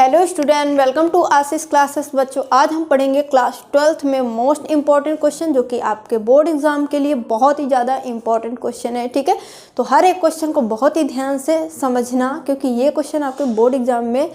Hello student, welcome to Ashish classes. बच्चों, आज हम पढ़ेंगे क्लास 12th में मोस्ट इम्पॉर्टेंट क्वेश्चन, जो कि आपके बोर्ड एग्जाम के लिए बहुत ही ज़्यादा इम्पॉर्टेंट क्वेश्चन है। ठीक है, तो हर एक क्वेश्चन को बहुत ही ध्यान से समझना, क्योंकि ये क्वेश्चन आपके बोर्ड एग्जाम में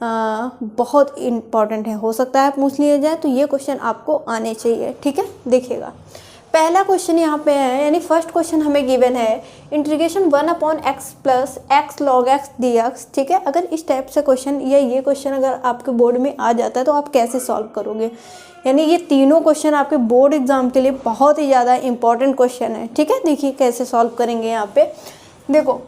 बहुत इम्पॉर्टेंट है। हो सकता है पूछ लिया जाए, तो ये क्वेश्चन आपको आने चाहिए। ठीक है, देखिएगा पहला क्वेश्चन यहाँ पे है, यानी फर्स्ट क्वेश्चन हमें गिवन है integration 1/x plus x log x dx। ठीक है, अगर इस टाइप से क्वेश्चन या ये क्वेश्चन अगर आपके बोर्ड में आ जाता है तो आप कैसे सॉल्व करोगे। यानी ये तीनों क्वेश्चन आपके बोर्ड एग्जाम के लिए बहुत ही ज़्यादा इंपॉर्टेंट क्वेश्चन है। ठीक है, देखिए कैसे सॉल्व करेंगे। यहाँ पे देखो,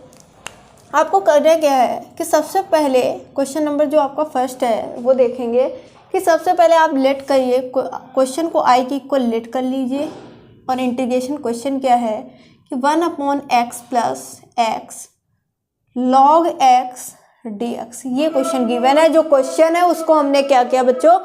आपको करना क्या है कि सबसे पहले क्वेश्चन नंबर जो आपका फर्स्ट है वो देखेंगे कि सबसे पहले आप लेट करिए, क्वेश्चन को आई के इक्वल लेट कर लीजिए। और इंटीग्रेशन क्वेश्चन क्या है कि 1/x plus x log x dx, ये क्वेश्चन गिवन है। जो क्वेश्चन है उसको हमने क्या किया बच्चों,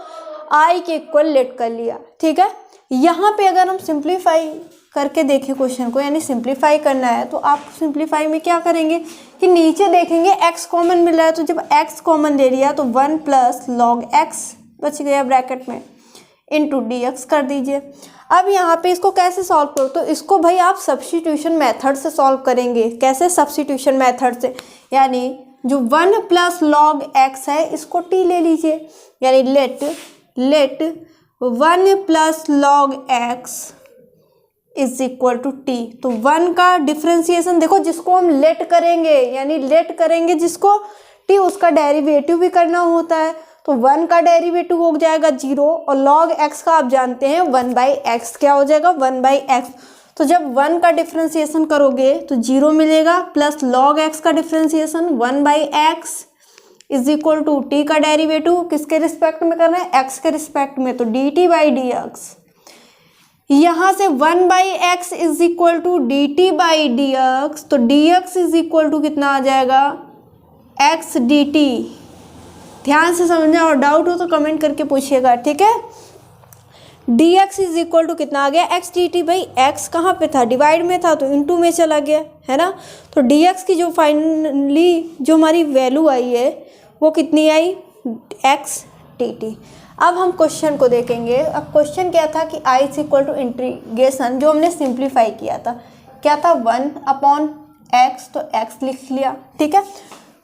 आई के इक्वल लेट कर लिया। ठीक है, यहाँ पे अगर हम सिंप्लीफाई करके देखें क्वेश्चन को, यानी सिंप्लीफाई करना है, तो आप सिंप्लीफाई में क्या करेंगे कि नीचे देखेंगे x कॉमन मिल रहा है, तो जब x कॉमन ले लिया तो 1 प्लस log x बच गया ब्रैकेट में इंटू dx कर दीजिए। अब यहाँ पे इसको कैसे सॉल्व करो, तो इसको भाई आप सब्स्टिट्यूशन मेथड से सॉल्व करेंगे। कैसे? सब्स्टिट्यूशन मेथड से, यानी जो 1 प्लस log x है इसको t ले लीजिए, यानी let 1 plus log x is equal to T. तो 1 का डिफ्रेंसिएशन देखो, जिसको हम लेट करेंगे, यानी लेट करेंगे जिसको t, उसका डेरिवेटिव भी करना होता है। तो 1 का डेरिवेटिव हो जाएगा 0, और log x का आप जानते हैं 1/x क्या हो जाएगा, 1/x। तो जब 1 का डिफ्रेंसिएशन करोगे तो 0 मिलेगा, प्लस log x का differentiation 1/x is equal to t का डेरिवेटिव किसके रिस्पेक्ट में करना है, x के रिस्पेक्ट में, तो dt/dx। यहाँ से 1/x is equal to dt/dx, तो dx इज इक्वल टू कितना आ जाएगा, x dt। ध्यान से समझना, और डाउट हो तो कमेंट करके पूछिएगा। ठीक है, dx इज इक्वल टू कितना आ गया, x dt। भाई x कहाँ पे था, डिवाइड में था, तो इनटू में चला गया है ना। तो dx की जो फाइनली जो हमारी वैल्यू आई है वो कितनी आई, x dt। अब हम क्वेश्चन को देखेंगे। अब क्वेश्चन क्या था कि i is equal to integration, जो हमने सिंप्लीफाई किया था, क्या था 1/x, तो x लिख लिया। ठीक है,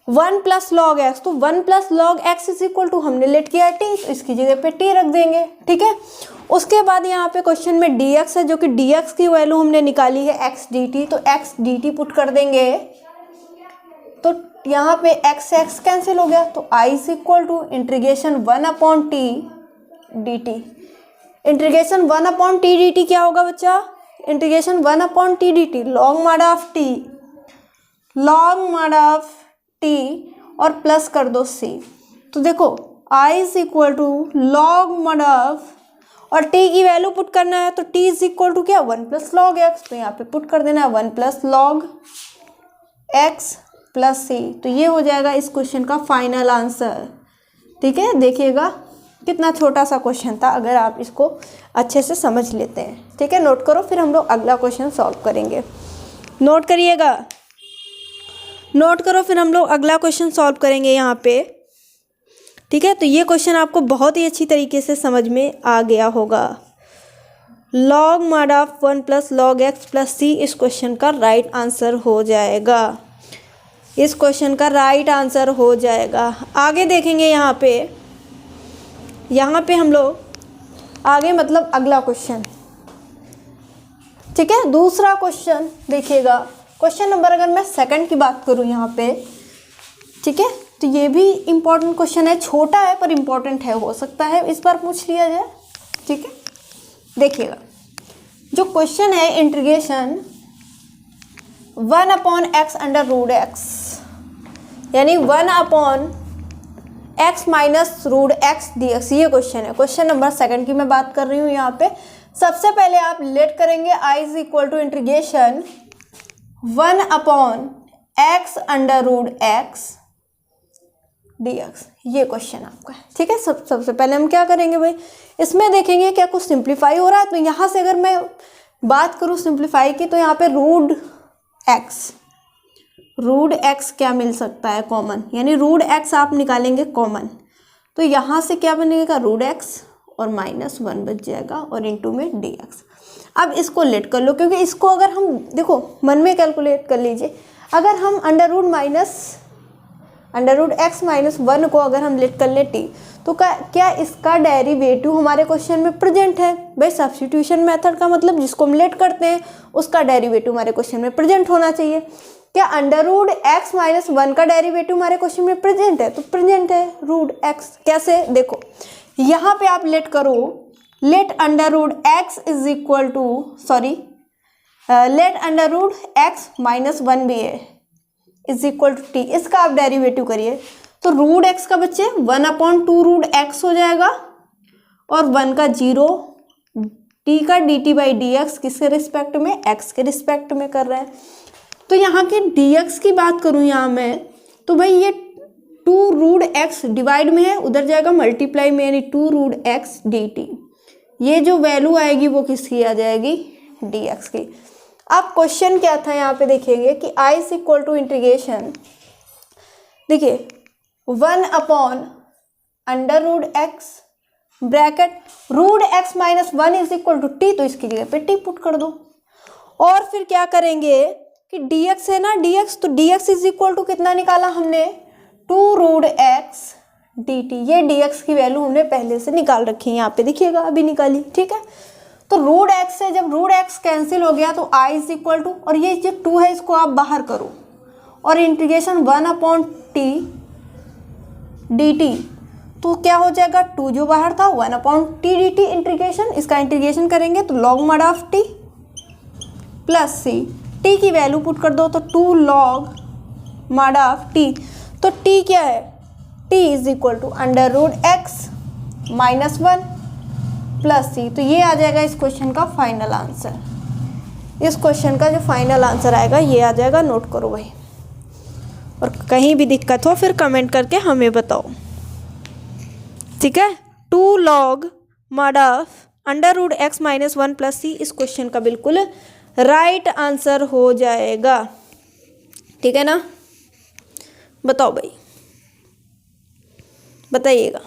1 प्लस log x, तो 1 plus log x is equal to हमने लेट किया t, तो इसकी जगह पे t रख देंगे। ठीक है, उसके बाद यहाँ पे क्वेश्चन में dx है, जो कि dx की वैल्यू हमने निकाली है x dt, तो x dt पुट कर देंगे, तो यहाँ पे x कैंसिल हो गया, तो i is equal to integration 1/t dt। Integration 1/t dt क्या होगा बच्चा, integration 1/t dt log mod of t और प्लस कर दो c। तो देखो i is equal to log mod of, और t की वैल्यू पुट करना है, तो t इज इक्वल टू क्या, 1 प्लस log x, तो यहाँ पे पुट कर देना है 1 plus log x plus c। तो ये हो जाएगा इस क्वेश्चन का फाइनल आंसर। ठीक है, देखिएगा कितना छोटा सा क्वेश्चन था, अगर आप इसको अच्छे से समझ लेते हैं। ठीक है, नोट करो, फिर हम लोग अगला क्वेश्चन सॉल्व करेंगे। नोट करिएगा, नोट करो, फिर हम लोग अगला क्वेश्चन सॉल्व करेंगे यहाँ पे। ठीक है, तो ये क्वेश्चन आपको बहुत ही अच्छी तरीके से समझ में आ गया होगा। log mod of 1 plus log x plus c इस क्वेश्चन का राइट आंसर हो जाएगा। इस क्वेश्चन का राइट आंसर हो जाएगा। आगे देखेंगे यहाँ पे हम लोग आगे, मतलब अगला क्वेश्चन। ठीक है, दूसरा क्वेश्चन देखिएगा। क्वेश्चन नंबर अगर मैं सेकंड की बात करूँ यहाँ पे, ठीक है, तो ये भी इम्पॉर्टेंट क्वेश्चन है, छोटा है पर इम्पॉर्टेंट है, हो सकता है इस बार पूछ लिया जाए। ठीक है, देखिएगा जो क्वेश्चन है integration 1/x under root x, यानी 1/x minus root x dx, ये क्वेश्चन है। क्वेश्चन नंबर सेकंड की मैं बात कर रही हूँ यहाँ पे। सबसे पहले आप लेट करेंगे i is equal to integration 1/x under root x dx, ये क्वेश्चन आपका है। ठीक है, सबसे पहले हम क्या करेंगे भाई, इसमें देखेंगे क्या कुछ सिंप्लीफाई हो रहा है। तो यहाँ से अगर मैं बात करूँ सिंप्लीफाई की, तो यहाँ पे रूट एक्स क्या मिल सकता है, कॉमन, यानी रूट एक्स आप निकालेंगे कॉमन। तो यहाँ से क्या बनेगा, रूट एक्स और -1 बच जाएगा और इनटू में dx। अब इसको लेट कर लो, क्योंकि इसको अगर हम देखो मन में कैलकुलेट कर लीजिए, अगर हम अंडर रूट x माइनस 1 को अगर हम लेट कर ले t, तो क्या इसका डेरिवेटिव हमारे क्वेश्चन में प्रेजेंट है? भाई सब्स्टिट्यूशन मेथड का मतलब जिसको हम लेट करते हैं उसका डेरिवेटिव हमारे क्वेश्चन में प्रेजेंट होना चाहिए। क्या अंडर रूट x माइनस 1 का डेरिवेटिव हमारे क्वेश्चन में प्रेजेंट है? तो प्रेजेंट है रूट x। कैसे? देखो यहाँ पे आप लेट करो, let under root x is equal to let under root x minus 1 भी है इज इक्वल टू टी, इसका आप डेरिवेटिव करिए तो रूट x का बच्चे 1/2 रूट x हो जाएगा और 1 का 0, t का dt बाई dx किसके रिस्पेक्ट में? x के रिस्पेक्ट में कर रहे हैं। तो यहाँ के dx की बात करूँ यहाँ मैं, तो भाई ये 2 रूट x डिवाइड में है, उधर जाएगा मल्टीप्लाई में, यानी 2 रूट x dt। ये जो वैल्यू आएगी वो किसकी आ जाएगी? dx की। अब क्वेश्चन क्या था यहाँ पे देखेंगे कि i is equal to integration, देखिए 1/√x bracket root x minus 1 is equal to T, तो इसकी जगह पे टी पुट कर दो। और फिर क्या करेंगे कि dx है ना dx, तो dx इज इक्वल टू कितना निकाला हमने? 2 रूट x dt। ये dx की वैल्यू हमने पहले से निकाल रखी है, यहाँ पे देखिएगा अभी निकाली, ठीक है। तो रूट x से जब रूट x कैंसिल हो गया तो i इज इक्वल टू, और ये जो 2 है इसको आप बाहर करो और इंटीग्रेशन 1/t dt, तो क्या हो जाएगा? 2 जो बाहर था 1/t dt इंटीग्रेशन, इसका इंटीग्रेशन करेंगे तो log mod of t plus c, t की वैल्यू पुट कर दो तो 2 log mod ऑफ t, तो t क्या है? t is equal to under root x minus 1 plus c। तो ये आ जाएगा इस क्वेश्चन का फाइनल आंसर। इस क्वेश्चन का जो फाइनल आंसर आएगा ये आ जाएगा, नोट करो भाई, और कहीं भी दिक्कत हो फिर कमेंट करके हमें बताओ, ठीक है। 2 log mod of under root x minus 1 plus c इस क्वेश्चन का बिल्कुल राइट आंसर हो जाएगा, ठीक है ना। बताओ भाई, बताइएगा।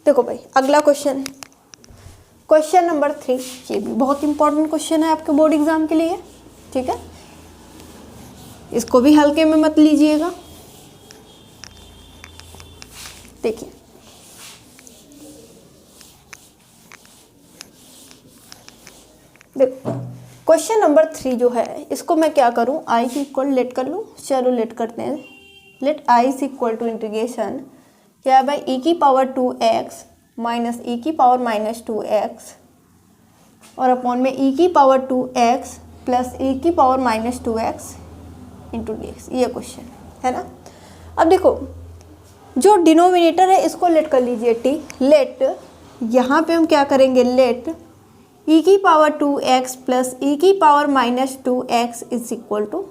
देखो भाई अगला क्वेश्चन, क्वेश्चन नंबर 3, ये भी बहुत इंपॉर्टेंट क्वेश्चन है आपके बोर्ड एग्जाम के लिए, ठीक है। इसको भी हल्के में मत लीजिएगा। देखिए देखो क्वेश्चन नंबर 3 जो है इसको मैं क्या करूं, i की इक्वल लेट कर लूं। चलो लेट करते हैं, let i is equal to integration क्या है भाई, e की पावर 2x माइनस e की पावर माइनस 2x और अपॉन में e की पावर 2x प्लस e की power minus 2x into dx। ये क्वेश्चन है ना। अब देखो जो डिनोमिनेटर है इसको लेट कर लीजिए t, लेट यहाँ पे हम क्या करेंगे, लेट e की पावर 2x प्लस e की power minus 2x is equal to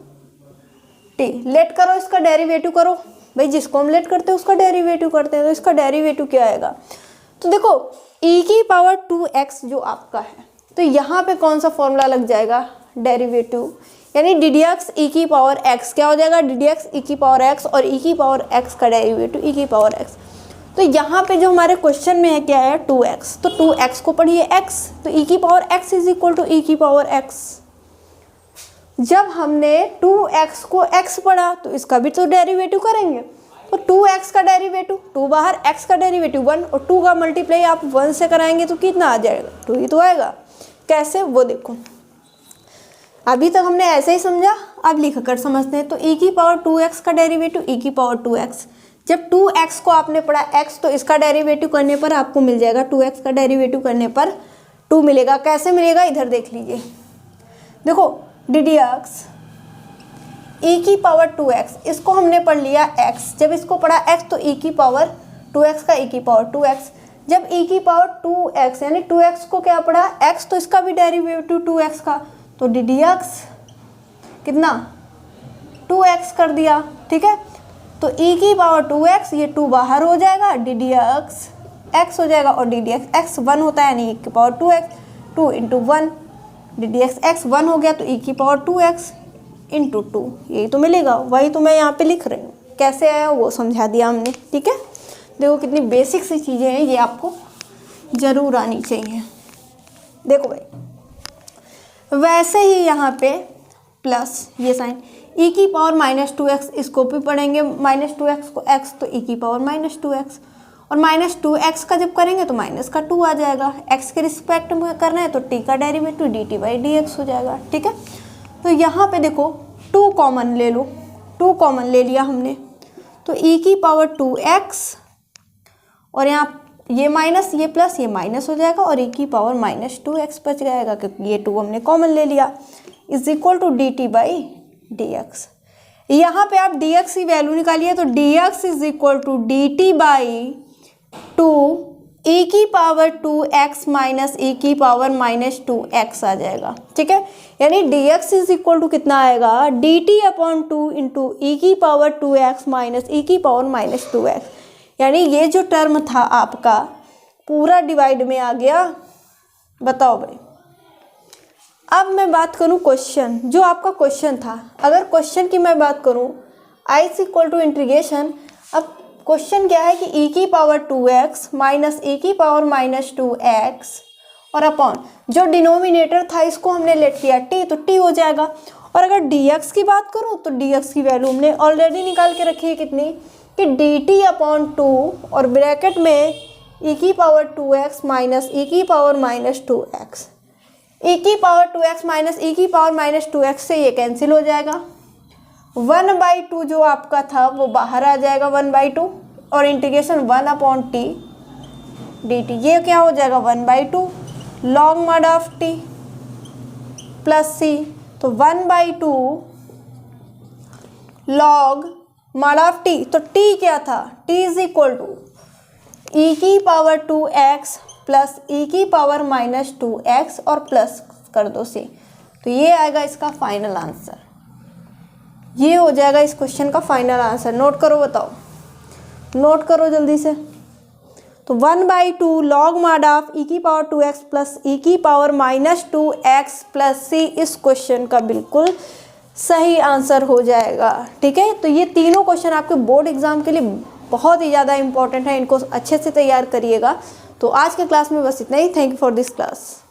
t। Let करो, इसका डेरिवेटिव करो भाई, जिसको हम लेट करते हैं उसका डेरिवेटिव करते हैं, तो इसका डेरिवेटिव क्या आएगा। तो देखो e की पावर 2x जो आपका है, तो यहाँ पे कौन सा फॉर्मूला लग जाएगा, डेरिवेटिव, यानी ddx e की पावर x क्या हो जाएगा, ddx e की पावर x और e की पावर x का डेरिवेटिव e की पावर x। तो यहाँ पे जो हमारे क्वेश्चन में है क्या है, 2x, तो 2x को पढ़िए x, तो e की power x is equal to e की पावर x। जब हमने 2x को x पढ़ा तो इसका भी तो डेरिवेटिव करेंगे, तो 2x का डेरिवेटिव 2 बाहर, x का डेरिवेटिव 1 और 2 का मल्टीप्लाई आप 1 से कराएंगे तो कितना आ जाएगा, 2 ही तो आएगा। कैसे वो देखो, अभी तक हमने ऐसे ही समझा, अब लिख कर समझते हैं। तो e की पावर 2x का डेरिवेटिव e की पावर 2x, जब 2x को आपने पढ़ा x तो इसका डेरिवेटिव करने पर आपको मिल जाएगा 2x का डेरिवेटिव करने पर 2 मिलेगा। कैसे मिलेगा इधर देख लीजिए, देखो ddx e की पावर 2x, इसको हमने पढ़ लिया x, जब इसको पढ़ा x तो e की पावर 2x का e की पावर 2x, जब e की पावर 2x यानी 2x को क्या पढ़ा x, तो इसका भी डेरिवेटिव 2x का, तो ddx कितना 2x कर दिया, ठीक है। तो e की पावर 2x, ये 2 बाहर हो जाएगा, ddx x हो जाएगा और ddx x 1 होता है यानी e की power 2x, 2 into 1, ddx x 1 हो गया तो e की पावर 2x इंटू 2, यही तो मिलेगा। वही तो मैं यहाँ पे लिख रही हूँ, कैसे आया वो समझा दिया हमने, ठीक है। देखो कितनी बेसिक सी चीज़ें हैं, ये आपको ज़रूर आनी चाहिए। देखो भाई, वैसे ही यहाँ पे प्लस ये साइन e की पावर -2x, इसको भी पढ़ेंगे -2x को x, तो e की पावर -2x, और -2x का जब करेंगे तो माइनस का 2 आ जाएगा। x के रिस्पेक्ट में करना है तो t का डेरिवेटिव dt/dx हो जाएगा। ठीक है, तो यहाँ पे देखो 2 कॉमन ले लो, 2 कॉमन ले लिया हमने, तो e की पावर 2x, और यहाँ ये माइनस ये प्लस ये माइनस हो जाएगा, और e की पावर -2x बच जाएगा क्योंकि ये 2 हमने कॉमन ले लिया, इज इक्वल टू dt/dx। यहाँ पे आप dx की वैल्यू निकालिए तो dx is equal to dt/2 e की पावर 2x माइनस e की पावर -2x आ जाएगा। ठीक है, यानी dx इज इक्वल टू कितना आएगा, dt/2 इंटू e की पावर 2x माइनस e की पावर -2x, यानी ये जो टर्म था आपका पूरा डिवाइड में आ गया। बताओ भाई, अब मैं बात करूं क्वेश्चन, जो आपका क्वेश्चन था, अगर क्वेश्चन की मैं बात करूं i is equal to integration, अब क्वेश्चन क्या है कि e की पावर 2x माइनस e की पावर -2x और अपॉन जो डिनोमिनेटर था इसको हमने लेट लिया t, तो t हो जाएगा। और अगर dx की बात करूं तो dx की वैल्यू हमने ऑलरेडी निकाल के रखी है कितनी, कि dt/2 और ब्रैकेट में e की पावर 2x माइनस e की पावर -2x, e की पावर 2x माइनस e की पावर -2x से ये कैंसिल हो जाएगा, 1/2 जो आपका था वो बाहर आ जाएगा 1/2, और इंटीग्रेशन 1/t dt, ये क्या हो जाएगा 1/2 log mod of t plus c, तो 1/2 log mod ऑफ t, तो t क्या था, t is equal to e की पावर 2x प्लस e की पावर -2x और प्लस कर दो c, तो ये आएगा इसका फाइनल आंसर। ये हो जाएगा इस क्वेश्चन का फाइनल आंसर। नोट करो, बताओ, नोट करो जल्दी से। तो 1/2 log mod ऑफ e की पावर 2x प्लस e की पावर -2x प्लस c इस क्वेश्चन का बिल्कुल सही आंसर हो जाएगा। ठीक है, तो ये तीनों क्वेश्चन आपके बोर्ड एग्जाम के लिए बहुत ही ज़्यादा इंपॉर्टेंट है, इनको अच्छे से तैयार करिएगा। तो आज के क्लास में बस इतना ही। Thank you for this class.